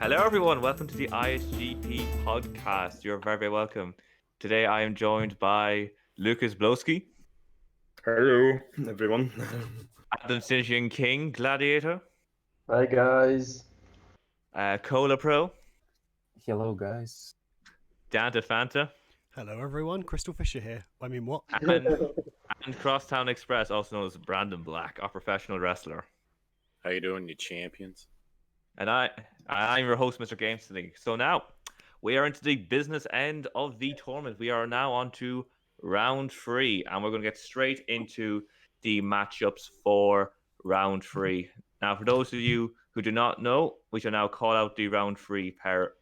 Hello, everyone. Welcome to the ISGP podcast. You're very, very welcome. Today, I am joined by Lucas Blowski. Hello, everyone. Adam Sinjin King, Gladiator. Hi, guys. Kolapro. Hello, guys. DantaFanta. Hello, everyone. Crystal Fisher here. I mean, what? And Crosstown Express, also known as Brandon Black, our professional wrestler. How you doing, you champions? And I'm your host, MrGamesendy. So now, we are into the business end of the tournament. We are now on to round 3, and we're going to get straight into the matchups for round 3. Now, for those of you who do not know, we shall now call out the round 3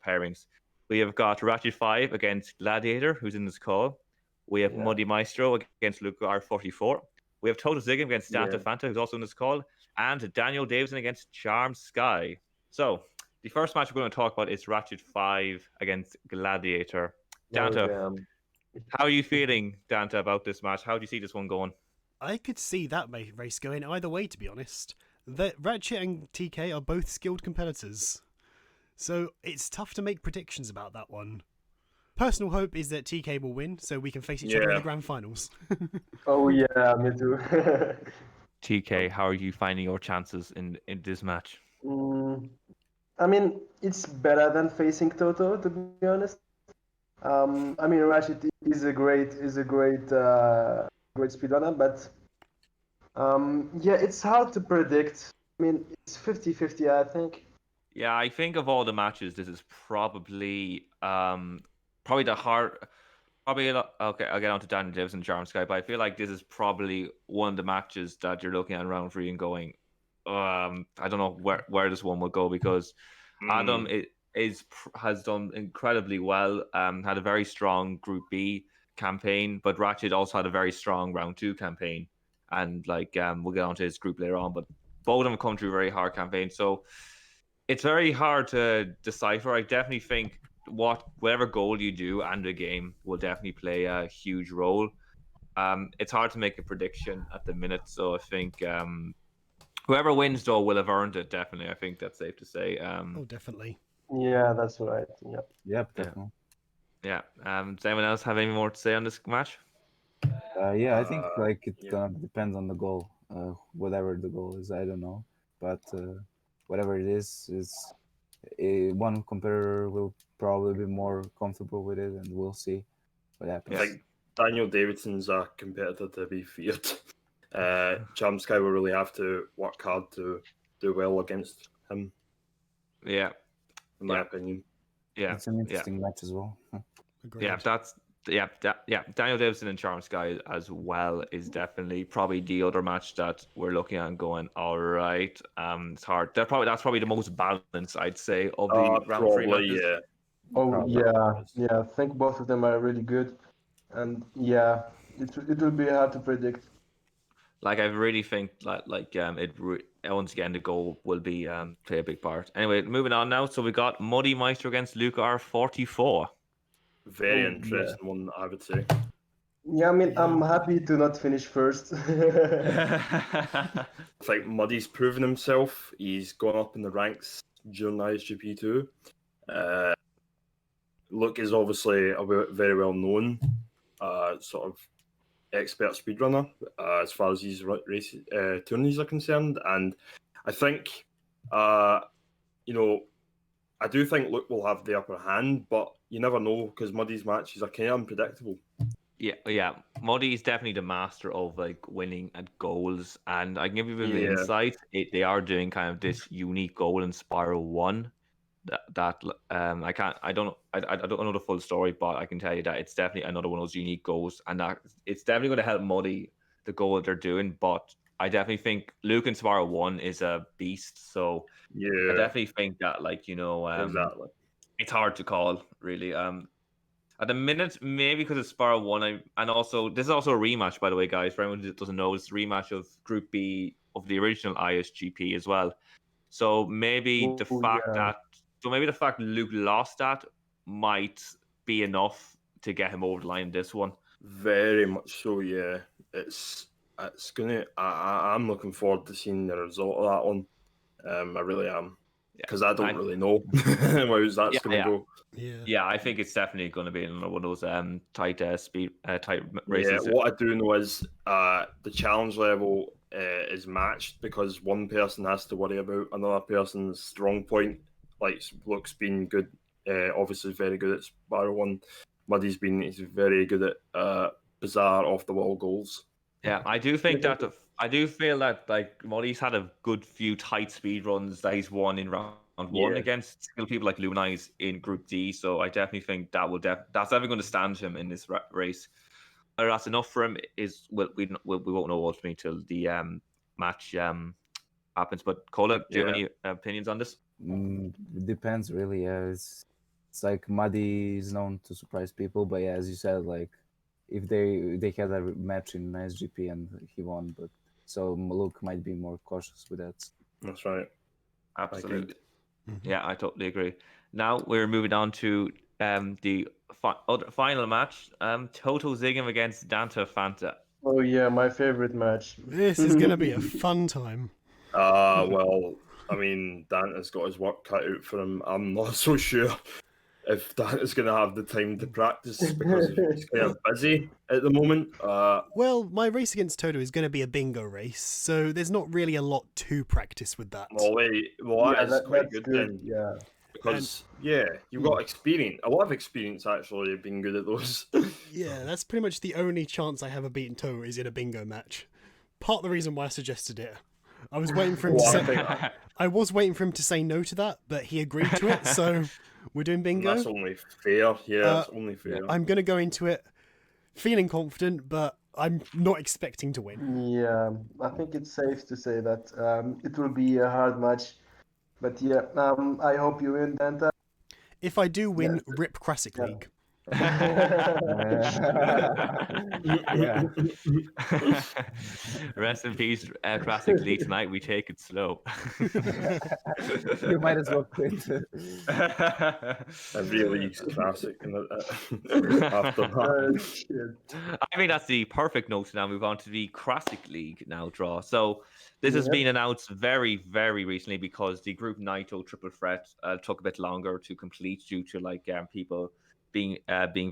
pairings. We have got Ratchet 5 against Gladiator, who's in this call. We have Muddy Maestro against Luke R44. We have Total Ziggum against DantaFanta, who's also in this call. And Daniel Davison against Charm Sky. So, the first match we're going to talk about is Ratchet 5 against Gladiator. Danta, how are you feeling, Danta, about this match? How do you see this one going? I could see that race going either way, to be honest. Ratchet and TK are both skilled competitors, so it's tough to make predictions about that one. Personal hope is that TK will win, so we can face each other in the grand finals. Oh yeah, me too. TK, how are you finding your chances in this match? I mean, it's better than facing Toto, to be honest. I mean, Rashid is a great speedrunner, but yeah, it's hard to predict. I mean, it's 50-50, I think. Yeah, I think of all the matches, this is probably the hard. Okay, I'll get on to Daniel Davison and Charm Sky, but I feel like this is probably one of the matches that you're looking at in round 3 and going, I don't know where this one will go, because Adam has done incredibly well, had a very strong Group B campaign, but Ratchet also had a very strong round 2 campaign, and we'll get onto his group later on, but both of them have come through very hard campaigns, so it's very hard to decipher. I definitely think whatever goal you do and the game will definitely play a huge role. It's hard to make a prediction at the minute, so I think whoever wins though will have earned it. Definitely, I think that's safe to say. Oh, definitely. Yeah, that's right. Yep, definitely. Yeah. Does anyone else have any more to say on this match? Yeah, I think it's gonna depend on the goal. Whatever the goal is, I don't know, but whatever it is one competitor will probably be more comfortable with it, and we'll see what happens. I think Daniel Davidson's a competitor to be feared. Charm Sky will really have to work hard to do well against him. Yeah, in my opinion. Yeah, it's an interesting match as well. Agreed. Yeah, Daniel Davison and Charm Sky as well is definitely probably the other match that we're looking at and going, all right, it's hard. That's probably the most balanced, I'd say, of the round 3 matches. Yeah. Oh yeah. I think both of them are really good, and yeah, it will be hard to predict. Like, I really think once again the goal will be play a big part. Anyway, moving on now. So we got Muddy Meister against Luke R44. Very interesting one, I would say. Yeah, I mean, I'm happy to not finish first. I think Muddy's proven himself. He's gone up in the ranks during ISGP 2. Luke is obviously a very well known sort of expert speedrunner as far as these tourneys are concerned, and I think I do think Luke will have the upper hand, but you never know because Muddy's matches are kind of unpredictable. Yeah. Muddy is definitely the master of winning at goals, and I can give you a bit of insight. They are doing kind of this unique goal in Spyro 1. That I don't know the full story, but I can tell you that it's definitely another one of those unique goals, and that it's definitely going to help Muddy the goal that they're doing. But I definitely think Luke in Spyro 1 is a beast, so I definitely think that exactly. It's hard to call really. At the minute, maybe because it's Spyro 1, and also this is also a rematch, by the way, guys. For anyone who doesn't know, it's a rematch of Group B of the original ISGP as well. So maybe the fact that Luke lost that might be enough to get him over the line in this one. Very much so, yeah. It's gonna. I'm looking forward to seeing the result of that one. I really am. because I don't really know how that's going to go. Yeah, I think it's definitely going to be one of those tight tight races. Yeah, what I do know is the challenge level is matched because one person has to worry about another person's strong point. Like Luke's been good, obviously very good at Spyro 1. Muddy's he's very good at bizarre off the wall goals. Yeah, I do think that I do feel that like Muddy's had a good few tight speed runs that he's won in round one against skilled people like Luminize in Group D. So I definitely think that that's definitely going to stand him in this race. Whether that's enough for him is we won't know ultimately till the match happens. But Cola, do you have any opinions on this? Depends really. Yeah, it's like Muddy is known to surprise people, but yeah, as you said, like if they had a match in ISGP and he won, but so Luke might be more cautious with that. That's right. Absolutely. Yeah, I totally agree. Now we're moving on to the final match. Toto Zigam against DantaFanta. Oh yeah, my favorite match. This is going to be a fun time. Well, I mean, Danta's got his work cut out for him. I'm not so sure if Danta's going to have the time to practice because he's kind of busy at the moment. Well, my race against Toto is going to be a bingo race, so there's not really a lot to practice with that. That's quite good then. Yeah. Because, you've got experience, a lot of experience actually of being good at those. Yeah, that's pretty much the only chance I have of beating Toto is in a bingo match. Part of the reason why I suggested it. I was waiting for him to say I was waiting for him to say no to that, but he agreed to it, so we're doing bingo. That's only fair. Yeah, it's only fair. I'm going to go into it feeling confident, but I'm not expecting to win. Yeah, I think it's safe to say that it will be a hard match. But yeah, I hope you win, Danta. If I do win, rip Classic League. Rest in peace, Classic League tonight. We take it slow. You might as well quit. A really classic after that. I think that's the perfect note to now move on to the Classic League now draw. So this has been announced very, very recently because the Group Naito Triple Threat took a bit longer to complete due to people being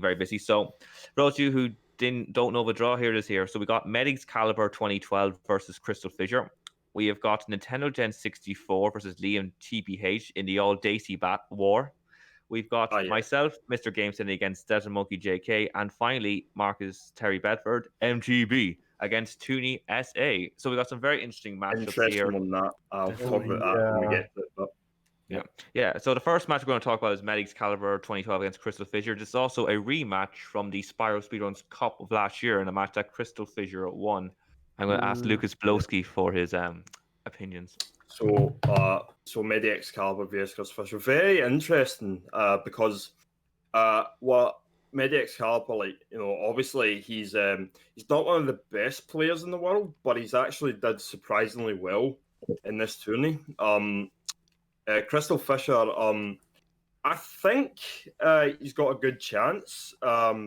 very busy. So for those of you who don't know the draw, here it is here. So we got Medics Caliber 2012 versus Crystal Fissure. We have got Nintendo Gen 64 versus Liam TBH in the All Daisy Bat War. We've got myself, MrGamesendy against Desert Monkey JK, and finally Marcus Terry Bedford MTB against Tooney SA. So we got some very interesting matchups here. On that. I'll talk about that when we get to it. Yeah. So the first match we're going to talk about is Medics Caliber 2012 against Crystal Fissure. This is also a rematch from the Spyro Speedruns Cup of last year in a match that Crystal Fissure won. I'm going to ask Lucas Blowski for his opinions. So Medics Caliber vs Crystal Fissure, very interesting because what Medics Caliber, obviously he's not one of the best players in the world, but he's actually did surprisingly well in this tourney. Crystal Fissure, I think he's got a good chance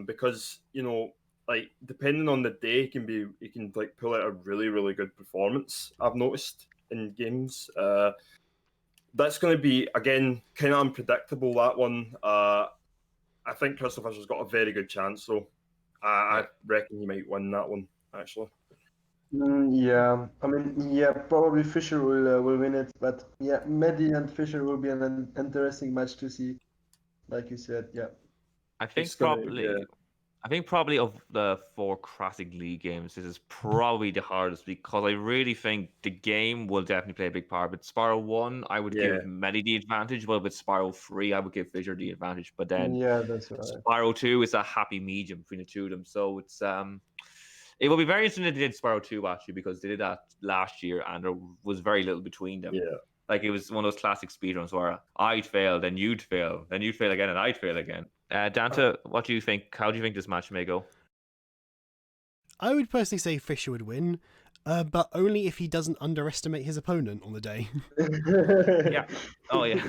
because depending on the day, he can pull out a really, really good performance. I've noticed in games. That's going to be again kind of unpredictable. That one, I think Crystal Fissure's got a very good chance, though. I reckon he might win that one actually. Yeah, I mean, probably Fisher will win it, but yeah, Medi and Fisher will be an interesting match to see, like you said. Yeah, I think probably of the 4 Classic League games, this is probably the hardest because I really think the game will definitely play a big part. But Spyro 1, I would give Medi the advantage, while with Spyro 3, I would give Fisher the advantage. But then that's right. Spyro 2 is a happy medium between the two of them, so it's it will be very interesting if they did Spyro 2 actually, because they did that last year and there was very little between them. Yeah. Like it was one of those classic speedruns where I'd fail, then you'd fail, then you'd fail again, and I'd fail again. Danta, what do you think? How do you think this match may go? I would personally say Fisher would win, but only if he doesn't underestimate his opponent on the day. Yeah. Oh yeah.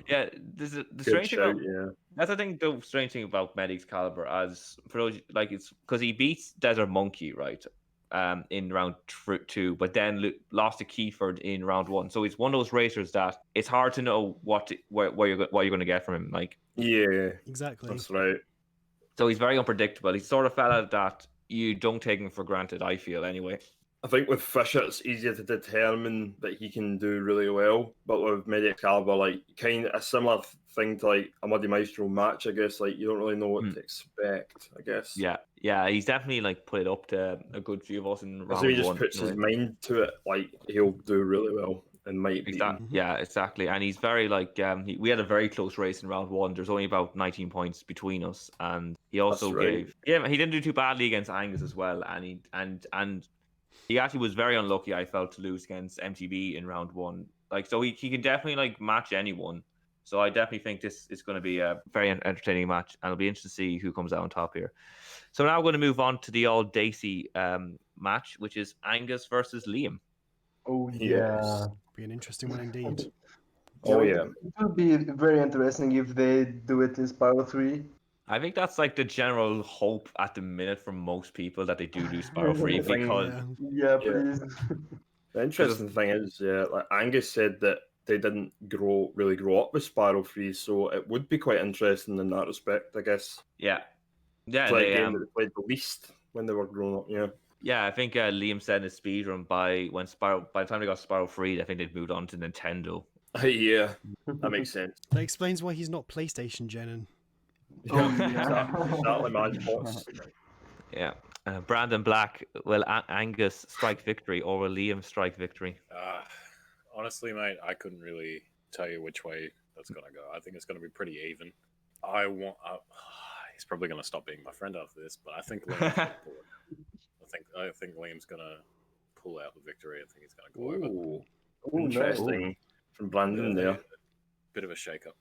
Yeah. This is the strange thing. That's I think the strange thing about Medics Caliber, as for those it's because he beats Desert Monkey, right? in round 2, but then lost to Keyford in round 1. So he's one of those racers that it's hard to know what you're going to get from him. Like, yeah, Exactly. that's right. So he's very unpredictable. He's sort of fella that you don't take him for granted, I feel, anyway. I think with Fisher, it's easier to determine that he can do really well, but with Excalibur, like kind of a similar thing to like a Muddy Maestro match, I guess. Like you don't really know what to expect, I guess. Yeah, he's definitely like put it up to a good few of us in round So he 1. just puts his mind to it, like he'll do really well and might beat him. Yeah, exactly. And he's very like we had a very close race in round 1. There's only about 19 points between us, and he also gave he didn't do too badly against Angus as well, and he actually was very unlucky, I felt, to lose against MTB in round 1. Like, so he can definitely like match anyone. So I definitely think this is going to be a very entertaining match, and it'll be interesting to see who comes out on top here. So now we're going to move on to the all Dacey match, which is Angus versus Liam. Oh yeah, Yes. Be an interesting one indeed. Oh yeah, it would be very interesting if they do it in Spyro 3. I think that's like the general hope at the minute from most people that they do Spyro 3 because Yeah, please. The interesting thing is, like Angus said that they didn't really grow up with Spyro 3, so it would be quite interesting in that respect, I guess. Yeah, It's like a game that they played the least when they were growing up. Yeah, I think Liam said in his speedrun by the time they got Spyro 3, I think they'd moved on to Nintendo. Yeah, that makes sense. That explains why he's not PlayStation Genin. Exactly my thoughts. Yeah. Brandon Black, will Angus strike victory or will Liam strike victory? Honestly, mate, I couldn't really tell you which way that's going to go. I think it's going to be pretty even. He's probably going to stop being my friend after this, but I think Liam's going to pull it. I think Liam's going to pull out the victory. I think he's going to go over. Interesting from Brandon there. Bit of a shake-up.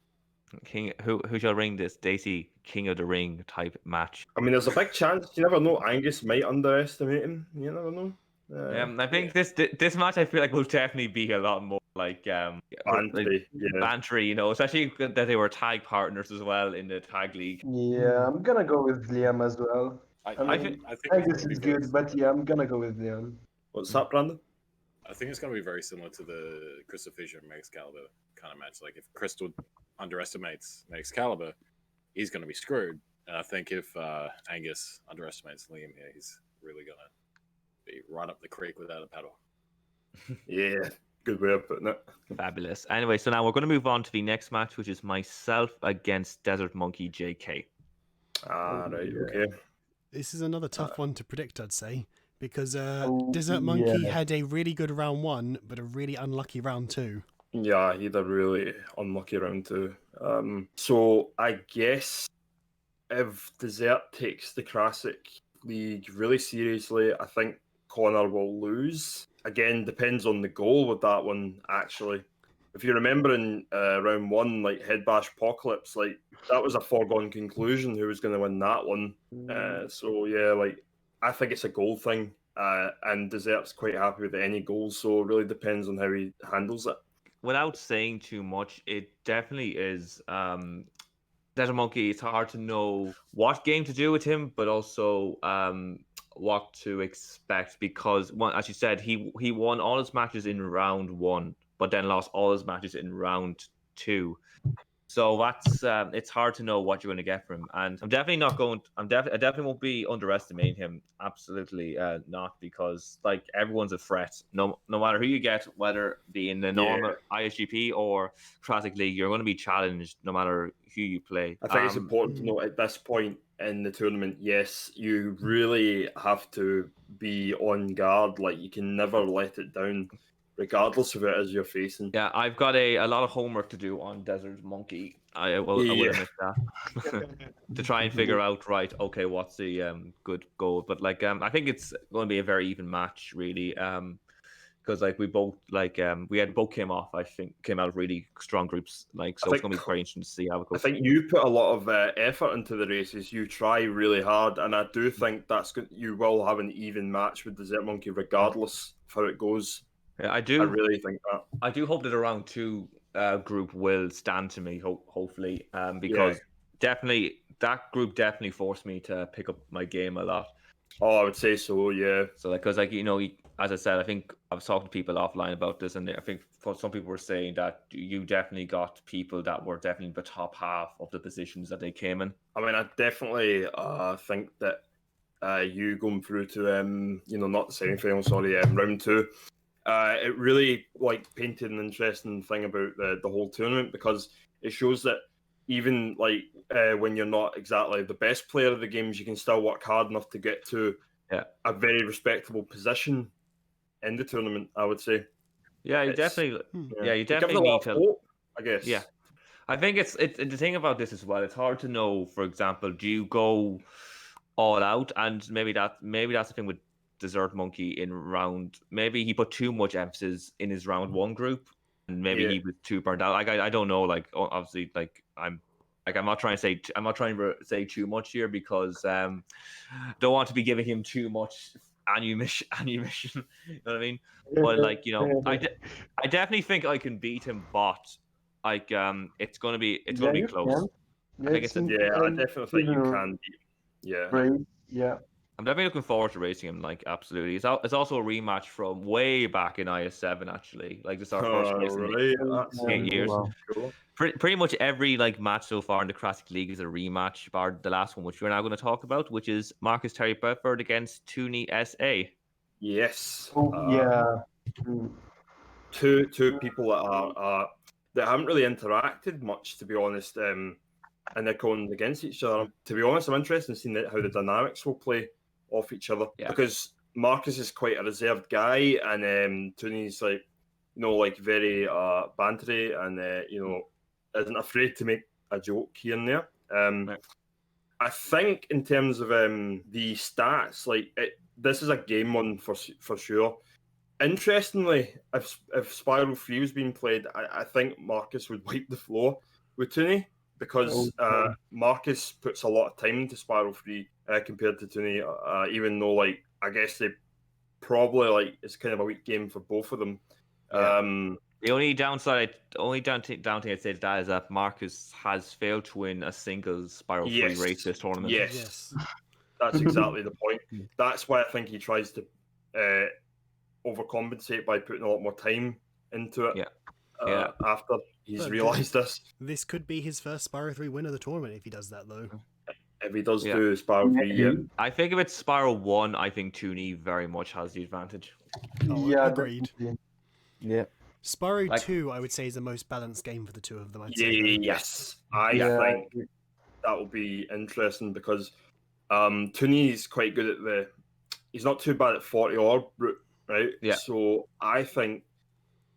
King, who shall ring this Dacey King of the Ring type match? I mean, there's a big chance. You never know. Angus might underestimate him. You never know. I think this match I feel like will definitely be a lot more like bantery, you know, especially that they were tag partners as well in the tag league. Yeah, I'm gonna go with Liam as well. I think Angus is good, but yeah, I'm gonna go with Liam. What's that, Brandon? I think it's going to be very similar to the Crystal Fisher and Excalibur kind of match. Like if Crystal underestimates Excalibur, he's going to be screwed. And I think if Angus underestimates Liam here, he's really going to be right up the creek without a paddle. Yeah, good way of putting it. Fabulous. Anyway, so now we're going to move on to the next match, which is myself against Desert Monkey JK. Okay. This is another tough one to predict, I'd say, because Desert Monkey had a really good round 1, but a really unlucky round 2. Yeah, he had a really unlucky round 2. So I guess if Desert takes the Classic League really seriously, I think Connor will lose. Again, depends on the goal with that one, actually. If you remember in round 1, like Head Bash Apocalypse, like that was a foregone conclusion who was going to win that one. So yeah, like I think it's a goal thing, and Desert's quite happy with any goals, so it really depends on how he handles it. Without saying too much, it definitely is Desert Monkey. It's hard to know what game to do with him, but also what to expect because, as you said, he won all his matches in round 1, but then lost all his matches in round 2. So that's it's hard to know what you're going to get from him, and I'm definitely not going. I definitely won't be underestimating him. Absolutely not, because like everyone's a threat. No matter who you get, whether it be in the normal ISGP or Classic League, you're going to be challenged no matter who you play. I think it's important to note at this point in the tournament, yes, you really have to be on guard. Like you can never let it down, regardless of who it is you're facing. Yeah, I've got a lot of homework to do on Desert Monkey. I will admit that. To try and figure out, right, okay, what's the good goal. But like I think it's going to be a very even match, really. Because like we both both came out of really strong groups. Like so it's going to be very interesting to see how it goes. I think you put a lot of effort into the races. You try really hard, and I do think that's good. You will have an even match with Desert Monkey, regardless of how it goes. Yeah, I do. I really think that. I do hope that a round 2 group will stand to me. Hopefully, because definitely that group definitely forced me to pick up my game a lot. Oh, I would say so. Yeah. So, because as I said, I think I was talking to people offline about this, and I think some people were saying that you definitely got people that were definitely the top half of the positions that they came in. I mean, I definitely think that you going through to not the semi-final, sorry, round 2. It really painted an interesting thing about the whole tournament, because it shows that even when you're not exactly the best player of the games, you can still work hard enough to get to a very respectable position in the tournament, I would say. Yeah, you definitely need to hope, I guess. Yeah. I think it's the thing about this as well. It's hard to know. For example, do you go all out? And maybe that's the thing with Desert Monkey in round. Maybe he put too much emphasis in his round 1 group, and maybe he was too burnt out. I don't know. Obviously, I'm not trying to say too much here, because don't want to be giving him too much ammunition. You know what I mean? But I definitely think I can beat him, but it's gonna be close. I definitely think you can beat him. Yeah. I'm definitely looking forward to racing him. Absolutely. It's also a rematch from way back in IS7. Actually, this is our first race in 8 years. Wow. Cool. Pretty much every match so far in the Classic League is a rematch, bar the last one, which we're now going to talk about, which is Marcus Terry Bedford against Tooney SA. Yes. Two people that haven't really interacted much, to be honest, and they're going against each other. To be honest, I'm interested in seeing how the dynamics will play off each other, because Marcus is quite a reserved guy, and Tooney's very bantery, and isn't afraid to make a joke here and there. I think in terms of the stats, this is a game one for sure. Interestingly, if Spyro 3 was being played, I think Marcus would wipe the floor with Tooney, because Marcus puts a lot of time into Spyro 3 compared to Tooney, even though I guess they probably it's kind of a weak game for both of them. The only downside I'd say to that is that Marcus has failed to win a single Spyro 3 race this tournament. Yes. That's exactly the point. That's why I think he tries to overcompensate by putting a lot more time into it. After he's realised this. This could be his first Spyro 3 win of the tournament if he does that, though. If he does do Spyro 3, I think if it's Spyro 1, I think Tooney very much has the advantage. Agreed. Yeah. Spyro 2, I would say, is the most balanced game for the two of them. I'd say. Yes. I think that will be interesting, because Tooney's quite good at he's not too bad at 40 or route, right? Yeah. So I think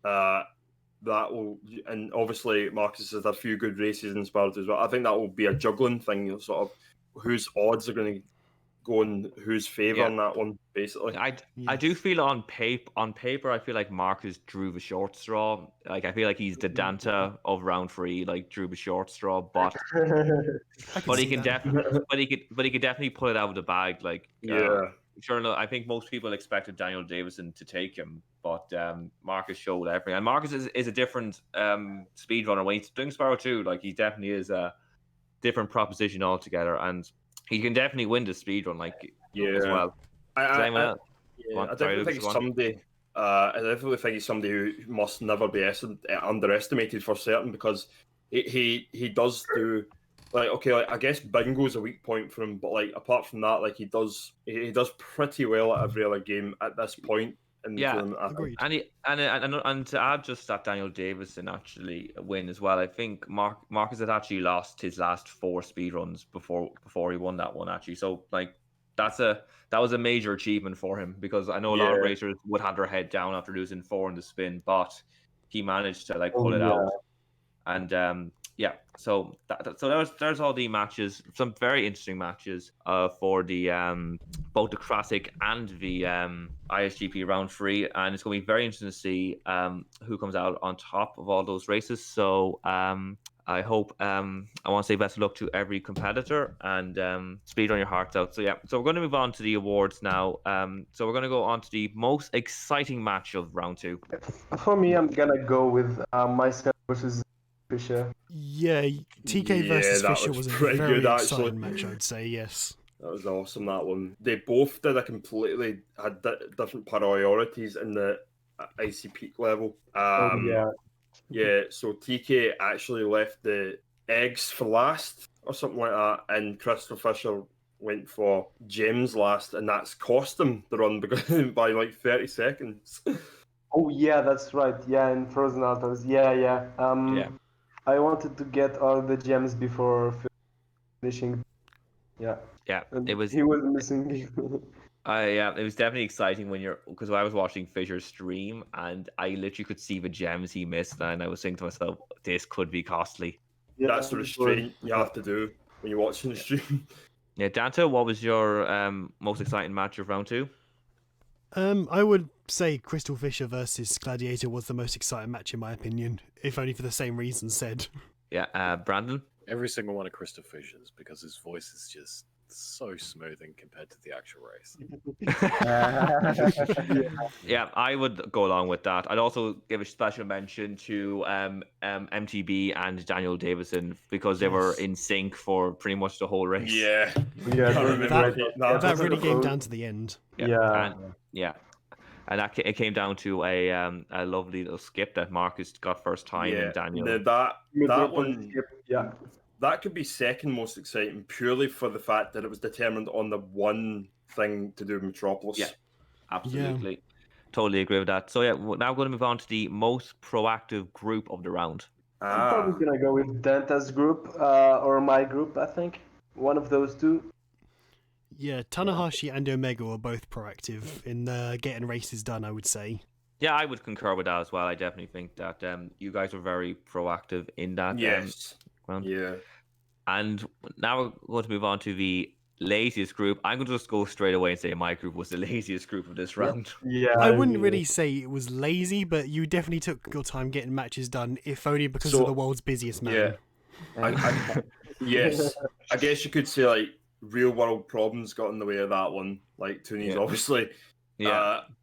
that will, and obviously Marcus has a few good races in Spyro as well. I think that will be a juggling thing, sort of whose odds are going to go in whose favour on that one, basically. I do feel on paper, I feel like Marcus drew the short straw. I feel like he's the Danta of round 3, drew the short straw, but he could definitely pull it out of the bag. Sure enough, I think most people expected Daniel Davison to take him, but Marcus showed everything. And Marcus is a different speedrunner. When he's doing Spyro 2, he definitely is a different proposition altogether, and he can definitely win the speedrun as well. I definitely think he's somebody who must never be underestimated for certain, because he does do I guess bingo's a weak point for him, but apart from that, he does pretty well at every other game at this point. Agreed. And to add just that Daniel Davison actually win as well, I think Marcus had actually lost his last 4 speedruns before he won that one, actually. So that was a major achievement for him, because I know a lot of racers would have their head down after losing 4 in the spin, but he managed to pull it out. And so there's all the matches, some very interesting matches for the both the Classic and the ISGP round 3, and it's going to be very interesting to see who comes out on top of all those races. So I hope I want to say best of luck to every competitor, and speed on your hearts out. So we're going to move on to the awards now. So we're going to go on to the most exciting match of round 2. For me, I'm gonna go with myself versus Fisher. Yeah, TK versus Fisher was a very exciting match, I would say, yes. That was awesome, that one. They both had different priorities in the icy peak level. Yeah, so TK actually left the eggs for last or something like that, and Crystal Fisher went for gems last, and that's cost him the run by like 30 seconds. Oh yeah, that's right. Yeah, in Frozen Altars. Yeah. Yeah. I wanted to get all the gems before finishing. Yeah. Yeah, And it was. he was missing. Yeah, it was definitely exciting because I was watching Fisher's stream and I literally could see the gems he missed, and I was thinking to myself, this could be costly. Yeah, That's the restraint you have to do when you're watching the stream. Yeah, Danta, what was your most exciting match of round 2? I would say Crystal Fisher versus Gladiator was the most exciting match in my opinion, if only for the same reasons said. Yeah, Brandon? Every single one of Crystal Fisher's, because his voice is just so smoothing compared to the actual race. Yeah, I would go along with that. I'd also give a special mention to MTB and Daniel Davison because they were in sync for pretty much the whole race. Yeah. That really came down to the end. And it came down to a lovely little skip that Marcus got first time, and Daniel. That one, yeah. That could be second most exciting purely for the fact that it was determined on the one thing to do with Metropolis. Yeah, absolutely. Yeah. Totally agree with that. So yeah, now we're going to move on to the most proactive group of the round. I'm probably going to go with Danta's group or my group, I think. One of those two. Yeah, Tanahashi and Omega were both proactive in getting races done, I would say. Yeah, I would concur with that as well. I definitely think that you guys were very proactive in that. Yes. Round. Yeah. And now we're going to move on to the laziest group. I'm going to just go straight away and say my group was the laziest group of this round. Yeah. I wouldn't really say it was lazy, but you definitely took your time getting matches done, if only because of the world's busiest man. Yeah. Yes. I guess you could say like real world problems got in the way of that one. Like Tooney's obviously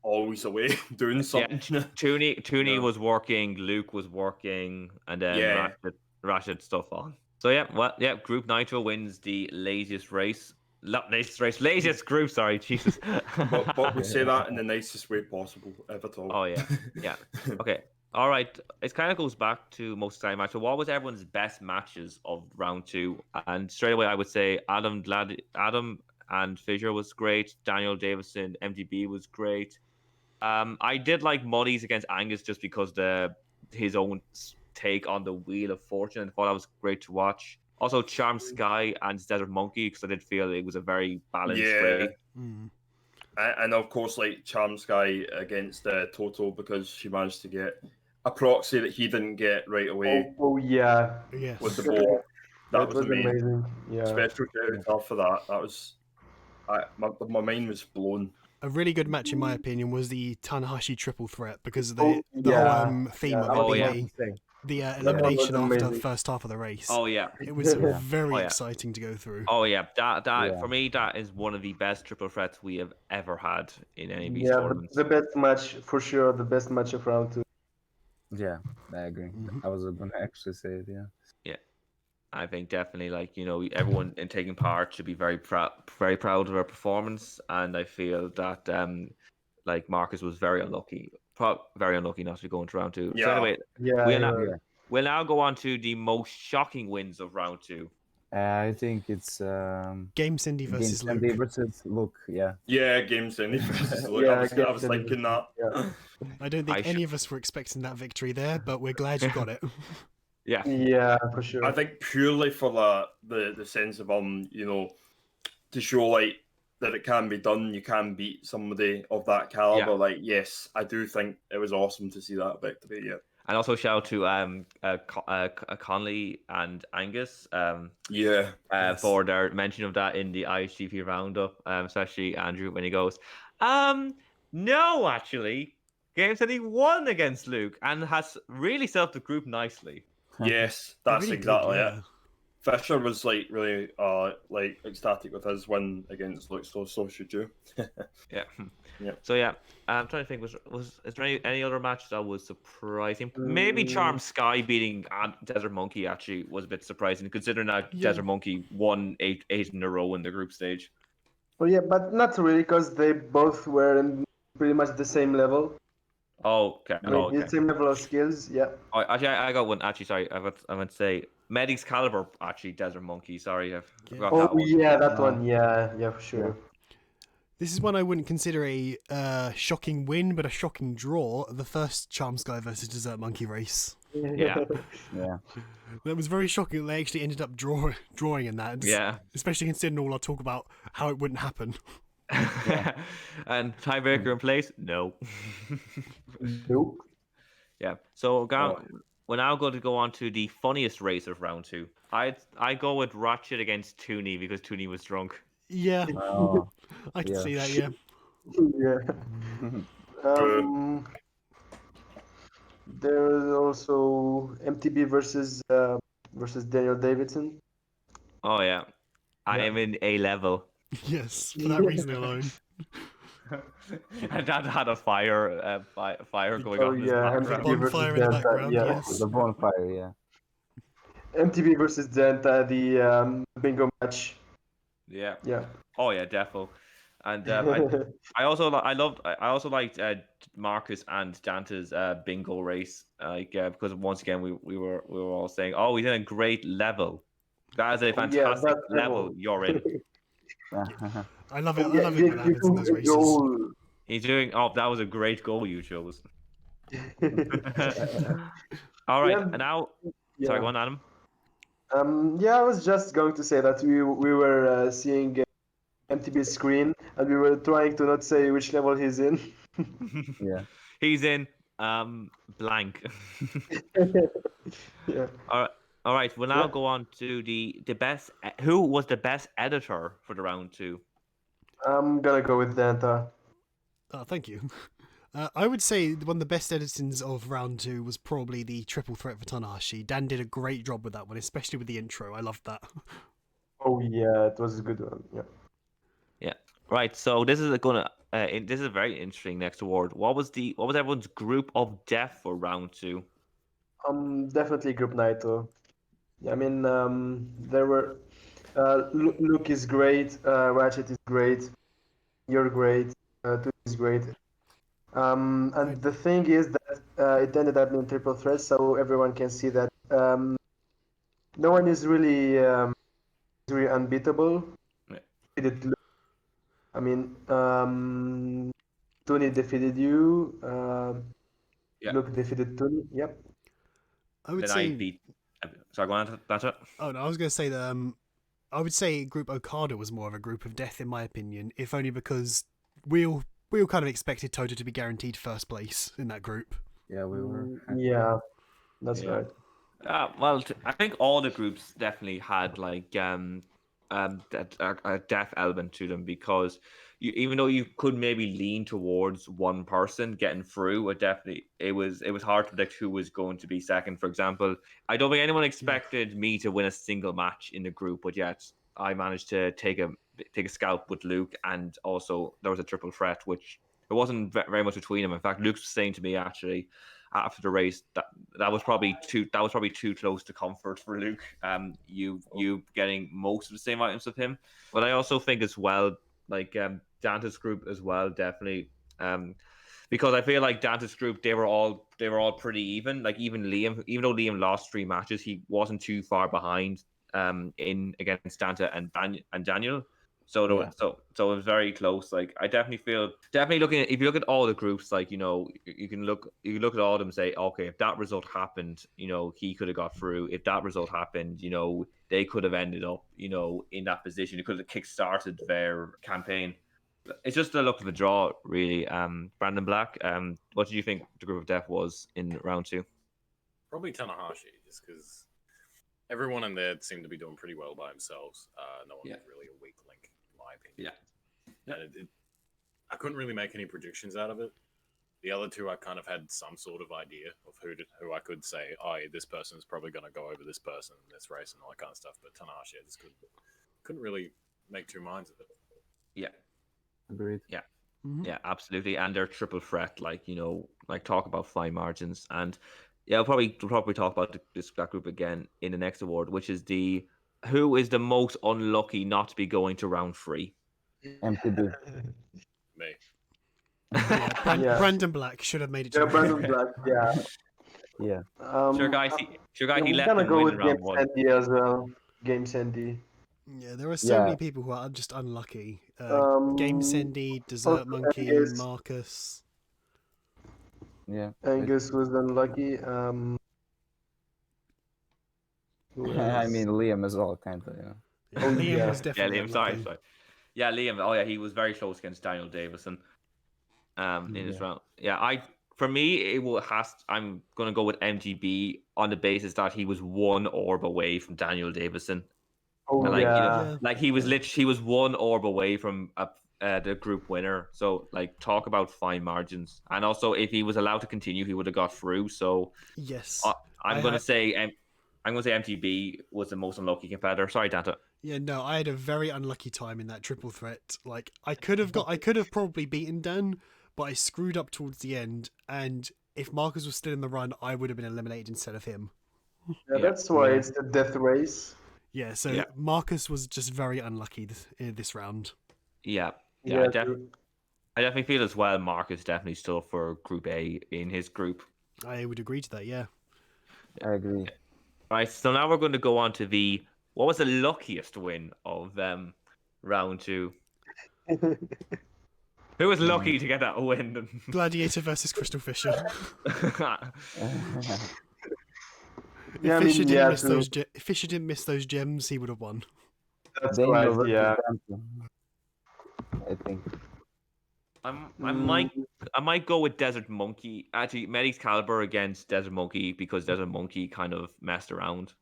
always away doing something. Yeah. Tooney was working, Luke was working, and then Rashid stuff on. So Group Nitro wins the laziest race. Laziest group, sorry, Jesus. but we say that in the nicest way possible, if at all. Oh yeah. Okay. All right. It kind of goes back to most exciting match. So what was everyone's best matches of round 2? And straight away I would say Adam and Fisher was great. Daniel Davison, MDB was great. I did like Muddies against Angus just because his own take on the Wheel of Fortune. I thought that was great to watch. Also, Charm Sky and Desert Monkey, because I did feel it was a very balanced race. And of course, like Charm Sky against Toto, because she managed to get a proxy that he didn't get right away. Oh yeah. With the ball. That was amazing. Yeah. Special shout out for that. That was my mind was blown. A really good match, in my opinion, was the Tanahashi triple threat because of the whole theme of it being the elimination after the first half of the race. Oh yeah, it was very exciting to go through. Oh yeah, that for me, that is one of the best triple threats we have ever had in any of these tournaments. The best match for sure. The best match of round 2. Yeah, I agree. I was going to actually say it. Yeah. I think definitely, like, everyone in taking part should be very proud of their performance, and I feel that like Marcus was very unlucky not to go into round 2. Yeah. So anyway, we'll now go on to the most shocking wins of round 2. I think it's GameSendy versus Luke. Luke, yeah. Yeah, GameSendy versus Luke. I was thinking that. Yeah. I don't think any of us were expecting that victory there, but we're glad you got it. Yeah, for sure. I think purely for the sense of to show like that it can be done, you can beat somebody of that caliber. Yeah. Like, yes, I do think it was awesome to see that victory. Yeah. And also shout out to Conley and Angus for their mention of that in the ISGP roundup, especially Andrew when he goes, no, actually, GameSendy won against Luke and has really set up the group nicely. Yes, that's really exactly good, it. Fisher was like really like ecstatic with his win against Luke, so should you. Yeah. So I'm trying to think. Is there any other match that was surprising? Maybe Charm Sky beating Desert Monkey actually was a bit surprising, considering that Desert Monkey won eight in a row in the group stage. Oh yeah, but not really, because they both were in pretty much the same level. Oh, okay. I mean, Oh, okay. the same level of skills. Yeah. Oh, actually, I got one. Actually, sorry, I meant to say Medic's Caliber. Actually, Desert Monkey. Sorry, I forgot Oh that one. yeah, that one. Yeah, for sure. This is one I wouldn't consider a shocking win, but a shocking draw. The first Charm Sky versus Desert Monkey race. Yeah. Yeah. That was very shocking that they actually ended up drawing in that. Yeah. Especially considering all our talk about how it wouldn't happen. And tiebreaker in place? No. Nope. Yeah. So we're now going to go on to the funniest race of round 2. I go with Ratchet against Tooney because Tooney was drunk. Yeah, Oh, I can yeah. see that. Yeah. Yeah. There is also MTB versus Daniel Davidson. Oh yeah. I am in A level. Yes, for that reason alone. And that had a fire going Oh on in this yeah, background. MTB versus Bonfire in the Danta. background. Yeah. Yes. The bonfire, yeah. MTB versus Danta, the bingo match. Yeah. Yeah. Oh yeah, defo. And I also liked Marcus and Danta's bingo race, because once again we were all saying, oh, he's in a great level. That is a fantastic that level level. you're in. I love it. I Yeah, love it when that happens in those races. goal. He's doing. Oh, that was a great goal you chose. All right, Yeah, and now, sorry, go on, Adam. Yeah, I was just going to say that we were seeing MTB's screen and we were trying to not say which level he's in. Yeah. He's in blank. Yeah. All right. We'll now Yeah. go on to the best. Who was the best editor for the round 2? I'm gonna go with Danta. Oh, thank you. I would say one of the best editings of round 2 was probably the triple threat for Tanahashi. Dan did a great job with that one, especially with the intro. I loved that. Oh yeah, it was a good one. Yeah. Yeah. Right. So this is this is a very interesting next award. What was everyone's group of death for round 2? Definitely Group Naito. Yeah, I mean, there were Luke is great, Ratchet is great, you're great, Toon is great. And the thing is that it ended up in triple threat, so everyone can see that no one is really unbeatable. Yeah. Defeated Luke. I mean, Tony defeated you. Yeah. Luke defeated Tony. Yep. I would Then say. I beat. Sorry, go on. That's it. Oh no, I was going to say that. I would say Group Okada was more of a group of death, in my opinion, if only because we all kind of expected Toto to be guaranteed first place in that group. Yeah, we were. Yeah, that's Yeah. right. Well, I think all the groups definitely had like a death element to them, because even though you could maybe lean towards one person getting through, it was hard to predict who was going to be second. For example, I don't think anyone expected me to win a single match in the group, but yet I managed to take a scalp with Luke, and also there was a triple threat, which there wasn't very much between them. In fact, Luke was saying to me actually after the race that was probably too close to comfort for Luke. You getting most of the same items of him, but I also think as well, like Danta's group as well, definitely, because I feel like Danta's group, they were all pretty even. Like even though Liam lost 3 matches, he wasn't too far behind in against Danta and Daniel. So it was very close. Like I definitely looking at, if you look at all the groups, like you can look at all of them and say, okay, if that result happened, he could have got through. If that result happened, they could have ended up, in that position. It could have kick-started their campaign. It's just the luck of the draw, really. Brandon Black, what did you think the group of death was in round 2? Probably Tanahashi, just because everyone in there seemed to be doing pretty well by themselves. No one was really a weak link, in my opinion. Yeah. And I couldn't really make any predictions out of it. The other two, I kind of had some sort of idea of who I could say, oh, yeah, this person is probably going to go over this person in this race and all that kind of stuff. But Tanahashi, I just couldn't really make two minds of it. Yeah. Agreed. Yeah. Mm-hmm. Yeah, absolutely. And they're triple threat, like talk about fine margins. And yeah, we'll probably talk about that group again in the next award, which is who is the most unlucky not to be going to round 3. MTB. Me. Yeah. Brandon Black should have made it. Yeah, To Brandon Black. Yeah. Yeah. Sure, guys. He I'm left gonna and go win with in round one. GameSendy as well. GameSendy. Yeah, there are so Yeah. many people who are just unlucky. Um, GameSendy, Desert Monkey, Angus. Marcus. Yeah. Angus was unlucky. Who I else? mean Liam as well, kind of. Yeah, Oh, Liam yeah. was definitely Liam. Sorry. unlucky. Yeah, Liam. Oh yeah, he was very close against Daniel Davison. In this round. Yeah, for me I'm gonna go with MGB on the basis that he was one orb away from Daniel Davison. Oh And, like, you know, yeah. like he was one orb away from the group winner. So like talk about fine margins. And also if he was allowed to continue, he would have got through. So Yes. I'm gonna say MGB was the most unlucky competitor. Sorry, Danta. Yeah, no, I had a very unlucky time in that triple threat. Like I could have probably beaten Dan, but I screwed up towards the end, and if Marcus was still in the run, I would have been eliminated instead of him. Yeah, that's why it's the death race. Yeah, so Marcus was just very unlucky in this round. Yeah. Yeah, I definitely feel as well Marcus definitely stood up for Group A in his group. I would agree to that, yeah. I agree. Right, so now we're going to go on to what was the luckiest win of round 2? Who was lucky to get that win? Gladiator versus Crystal Fisher. Yeah, If Fisher didn't miss those gems, he would have won. That's Daniel right, versus yeah. Danta, I think. I might go with Desert Monkey. Actually, Medic's Caliber against Desert Monkey because Desert Monkey kind of messed around.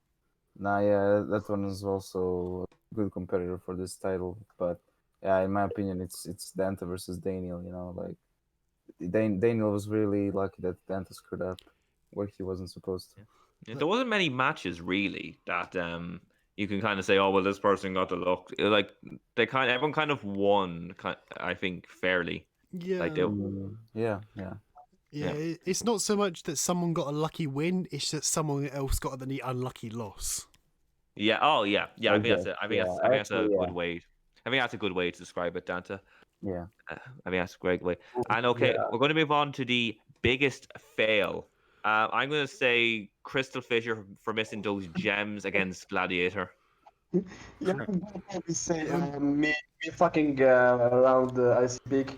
Nah, yeah, that one is also a good competitor for this title. But yeah, in my opinion, it's Danta versus Daniel. You know, like Daniel was really lucky that Danta screwed up where he wasn't supposed to. Yeah, there wasn't many matches really that you can kind of say, oh well, this person got the luck. Like everyone kind of won. I think fairly. Yeah. Like Yeah, it's not so much that someone got a lucky win; it's that someone else got the unlucky loss. Yeah. Oh, yeah. Yeah. I think that's a good way. I think that's a good way to describe it, Danta. Yeah. I think that's a great way. And okay, we're going to move on to the biggest fail. I'm going to say Crystal Fisher for missing those gems against Gladiator. Yeah, I'm gonna probably say me fucking around the ISGP.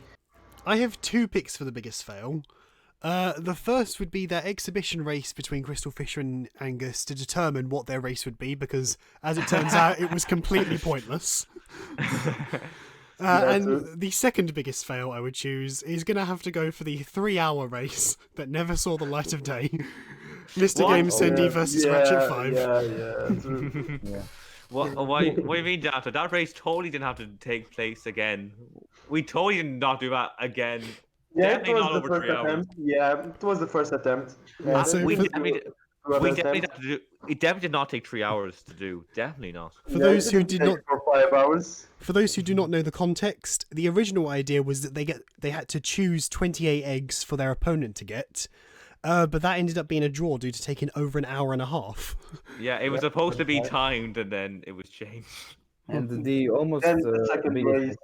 I have 2 picks for the biggest fail. The first would be that exhibition race between Crystal Fisher and Angus to determine what their race would be, because as it turns out, it was completely pointless. And the second biggest fail I would choose is going to have to go for the 3-hour race that never saw the light of day. MrGamesendy versus Ratchet 5. Yeah, true. Yeah. What do you mean, Danta? That race totally didn't have to take place again. We totally did not do that again. Yeah, Definitely it was not the over first 3 hours. attempt. Yeah, it was the first attempt. We It definitely did not take 3 hours to do. Definitely not. For those who did not, for 5 hours. for those who do not know the context, the original idea was that they had to choose 28 eggs for their opponent to get. But that ended up being a draw due to taking over an hour and a half. Yeah, it was supposed to be timed and then it was changed. And the almost And the second biggest- race,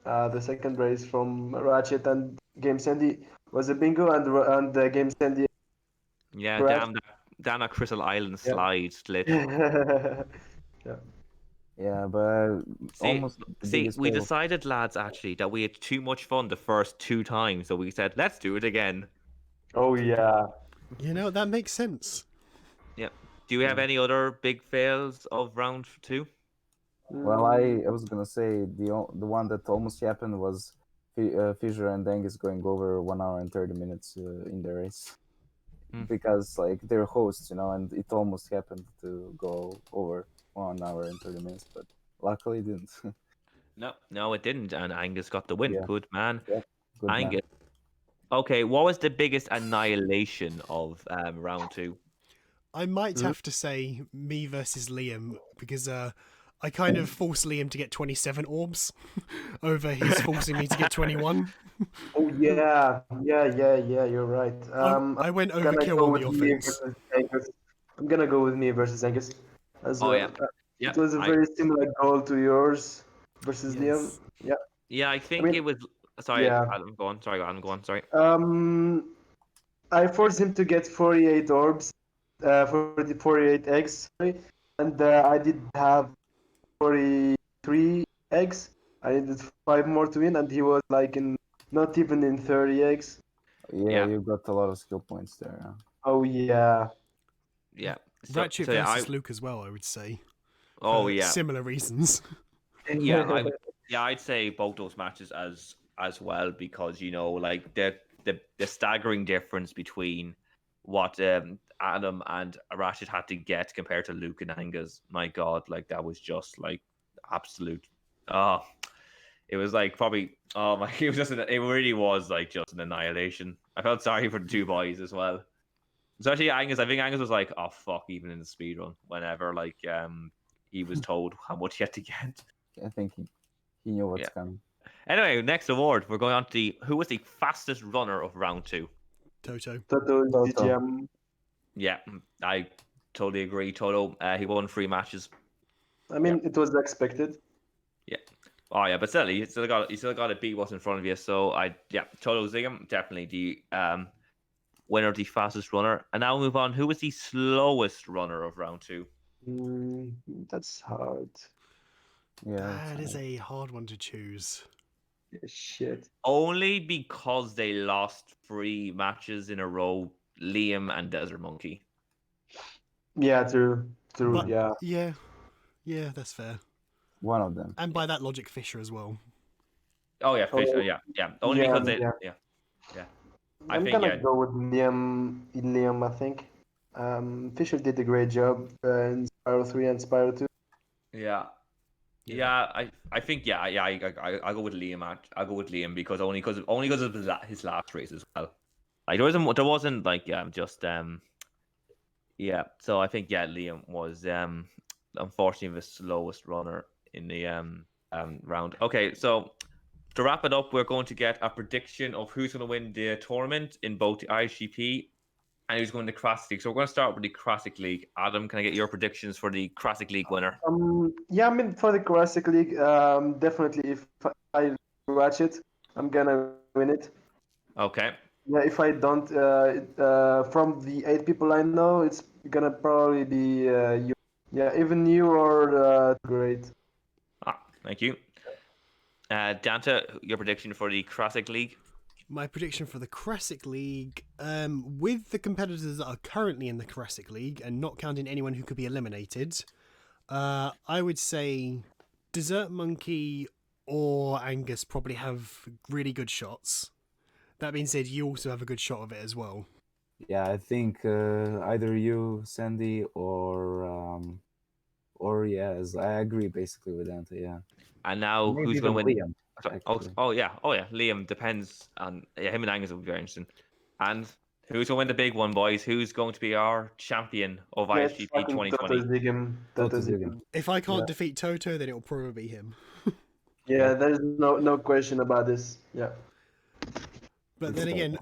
the second race from Ratchet and GameSendy was a bingo, and the GameSendy. Yeah, Correct. down that Crystal Island slide split. Yeah, but almost. the See, biggest we fail. decided, lads, actually, that we had too much fun the first 2 times, so we said, let's do it again. Oh yeah. You know, that makes sense. Yeah. Do you have any other big fails of round 2? Well, I was gonna say the one that almost happened was Fisher and Angus going over 1 hour and 30 minutes in the race, because like they're hosts, you know, and it almost happened to go over 1 hour and 30 minutes, but luckily it didn't. No, it didn't, and Angus got the win. Yeah. Good man, Good man. Angus. Okay, what was the biggest annihilation of round 2? I might have to say me versus Liam, because I kind of forced Liam to get 27 orbs over his forcing me to get 21. Oh yeah, you're right. I went I'm gonna overkill go on with the me offense. versus Angus. I'm gonna go with me versus Angus. As Oh, well. yeah. Yeah, It was a very similar goal to yours. versus Yes. Liam. Yeah. Yeah, I think mean, it was. Sorry, yeah. Adam, go on. Sorry, Adam, go on. Sorry. I forced him to get 48 orbs, for the 48 eggs, sorry, and I did have 43 eggs. I needed 5 more to win, and he was like in not even in 30 eggs. Yeah, Yeah. you got a lot of skill points there. Yeah. Oh yeah. Yeah. Ratchet versus Luke as well, I would say. Oh for yeah. similar reasons. Yeah, I'd say both those matches as well because like the staggering difference between what Adam and Rashid had to get compared to Luke and Angus. My God, like that was just like absolute. Oh, it was like probably my. It was it really was like just an annihilation. I felt sorry for the two boys as well. Especially Angus. I think Angus was like, oh fuck, even in the speed run, whenever like he was told how much he had to get. I think he knew what's Yeah. coming. Anyway, next award, we're going on to who was the fastest runner of round 2. Toto. Toto Toto. DGM. Yeah, I totally agree. Toto, he won 3 matches. I mean, it was expected. Yeah. Oh yeah, but still, you still got to beat what's in front of you. So Toto Zigam, definitely the winner of the fastest runner. And now we'll move on. Who was the slowest runner of round 2? That's hard. Yeah, That is a hard one to choose. Shit. Only because they lost 3 matches in a row, Liam and Desert Monkey. Yeah, true. But, Yeah. Yeah, that's fair. one of them. And by that logic, Fisher as well. Oh yeah, Fisher. Yeah. Only yeah, because they. yeah. Yeah. I I'm think gonna go with Liam, I think. Fisher did a great job in Spyro 3 and Spyro 2. Yeah. I think I go with Liam. I'll go with Liam because only because of his last race as well. Like there wasn't like just yeah. So I think Liam was unfortunately the slowest runner in the round. Okay, so to wrap it up, we're going to get a prediction of who's going to win the tournament in both the ISGP and who's going to the Classic League. So we're going to start with the Classic League. Adam, can I get your predictions for the Classic League winner? Yeah, I mean, for the Classic League, definitely if I watch it, I'm gonna win it. Okay. Yeah, if I don't, from the 8 people I know, it's gonna probably be you. Yeah, even you are great. Thank you. Danta, your prediction for the Classic League? My prediction for the Classic League, with the competitors that are currently in the Classic League and not counting anyone who could be eliminated, I would say Desert Monkey or Angus probably have really good shots. That being said, you also have a good shot of it as well. Yeah, I think either you, Sandy, or yes, I agree basically with Dante. Yeah. And now Maybe who's going to even win? Liam, Sorry. actually. Oh yeah. Liam depends on him and Angus will be very interesting. And who's going to win the big one, boys? Who's going to be our champion of ISGP 2020? Toto Zigam. If I can't defeat Toto, then it'll probably be him. Yeah, there's no question about this. Yeah. But then again,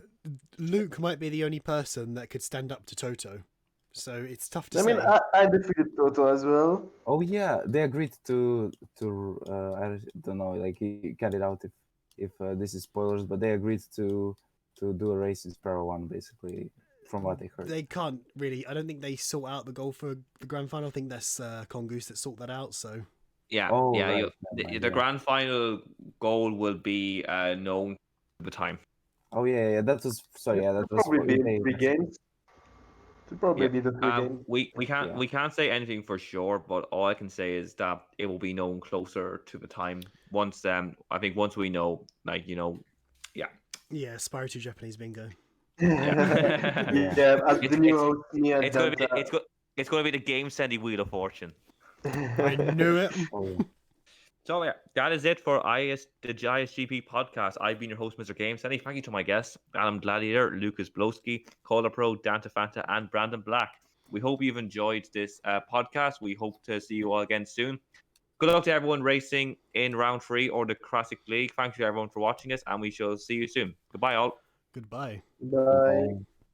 Luke might be the only person that could stand up to Toto. So it's tough to say. I mean, I defeated Toto as well. Oh yeah, they agreed to I don't know, like you cut it out if this is spoilers, but they agreed to do a race in Spyro 1 basically, from what I heard. They can't really. I don't think they sort out the goal for the grand final. I think that's Congoose that sort that out. So Yeah. Oh, yeah. right. The grand final goal will be known at the time. Oh yeah, that was sorry. Yeah, that was Probably be 3 games. It'll probably be the 3 games. We can't say anything for sure, but all I can say is that it will be known closer to the time. Once I think once we know, like yeah, Spyro 2 Japanese bingo. Yeah, as the new host, it's going to be the GameSendy Wheel of Fortune. I knew it. Oh, yeah. So yeah, that is it for the ISGP podcast. I've been your host, MrGamesendy. Thank you to my guests, Adam Gladiator, Lucas Blowski, Kolapro, DantaFanta, and Brandon Black. We hope you've enjoyed this podcast. We hope to see you all again soon. Good luck to everyone racing in round 3 or the Classic League. Thank you to everyone for watching us, and we shall see you soon. Goodbye, all. Goodbye. Bye.